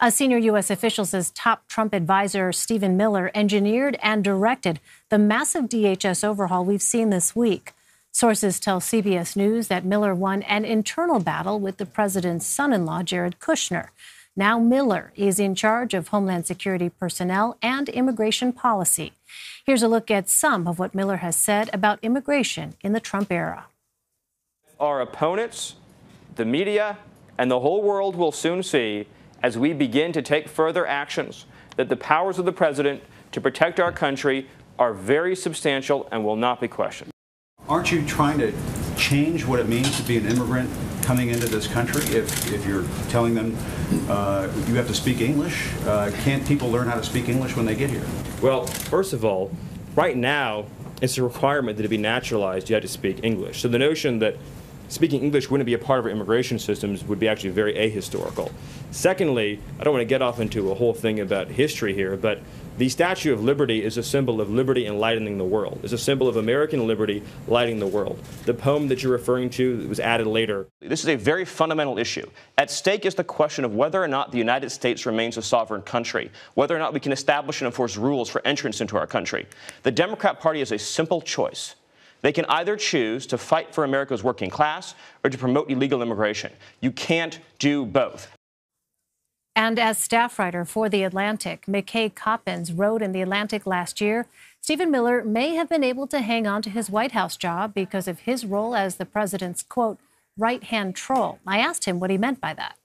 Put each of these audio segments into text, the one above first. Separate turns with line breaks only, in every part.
A senior U.S. official says top Trump advisor Stephen Miller engineered and directed the massive DHS overhaul we've seen this week. Sources tell CBS News that Miller won an internal battle with the president's son-in-law, Jared Kushner. Now Miller is in charge of Homeland Security personnel and immigration policy. Here's a look at some of what Miller has said about immigration in the Trump era.
Our opponents, the media, and the whole world will soon see, as we begin to take further actions, that the powers of the president to protect our country are very substantial and will not be questioned.
Aren't you trying to change what it means to be an immigrant coming into this country? If you're telling them you have to speak English, can't people learn how to speak English when they get here?
Well, first of all, right now, it's a requirement that to be naturalized, you have to speak English. So the notion that speaking English wouldn't be a part of our immigration systems would be actually very ahistorical. Secondly, I don't want to get off into a whole thing about history here, but the Statue of Liberty is a symbol of liberty enlightening the world. It's a symbol of American liberty lighting the world. The poem that you're referring to was added later. This is a very fundamental issue. At stake is the question of whether or not the United States remains a sovereign country, whether or not we can establish and enforce rules for entrance into our country. The Democrat Party has a simple choice. They can either choose to fight for America's working class or to promote illegal immigration. You can't do both.
And as staff writer for The Atlantic, McKay Coppins wrote in The Atlantic last year, Stephen Miller may have been able to hang on to his White House job because of his role as the president's, quote, right-hand troll. I asked him what he meant by that.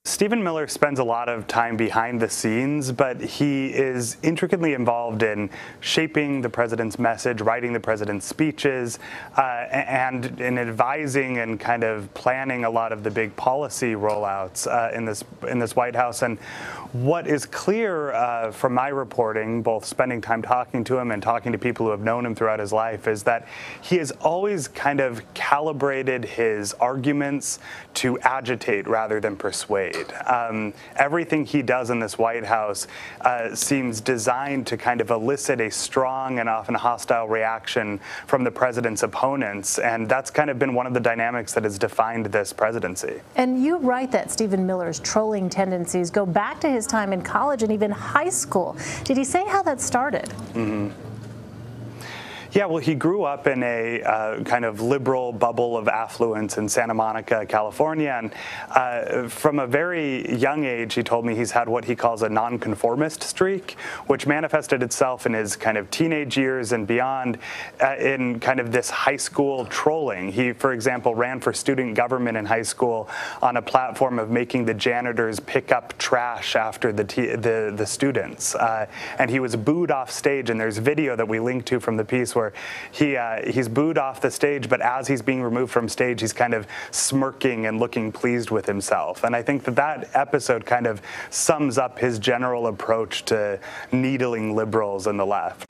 Stephen Miller spends a lot of time behind the scenes, but he is intricately involved in shaping the president's message, writing the president's speeches, and in advising and kind of planning a lot of the big policy rollouts in this White House. And what is clear from my reporting, both spending time talking to him and talking to people who have known him throughout his life, is that he has always kind of calibrated his arguments to agitate rather than persuade. Everything he does in this White House seems designed to kind of elicit a strong and often hostile reaction from the president's opponents, and that's kind of been one of the dynamics that has defined this presidency.
And you write that Stephen Miller's trolling tendencies go back to his time in college and even high school. Did he say how that started? Mm-hmm.
Yeah, well, he grew up in a kind of liberal bubble of affluence in Santa Monica, California, and from a very young age, he told me he's had what he calls a nonconformist streak, which manifested itself in his kind of teenage years and beyond in kind of this high school trolling. He, for example, ran for student government in high school on a platform of making the janitors pick up trash after the students, and he was booed off stage, and there's video that we linked to from the piece where he's booed off the stage, but as he's being removed from stage, he's kind of smirking and looking pleased with himself. And I think that episode kind of sums up his general approach to needling liberals and the left.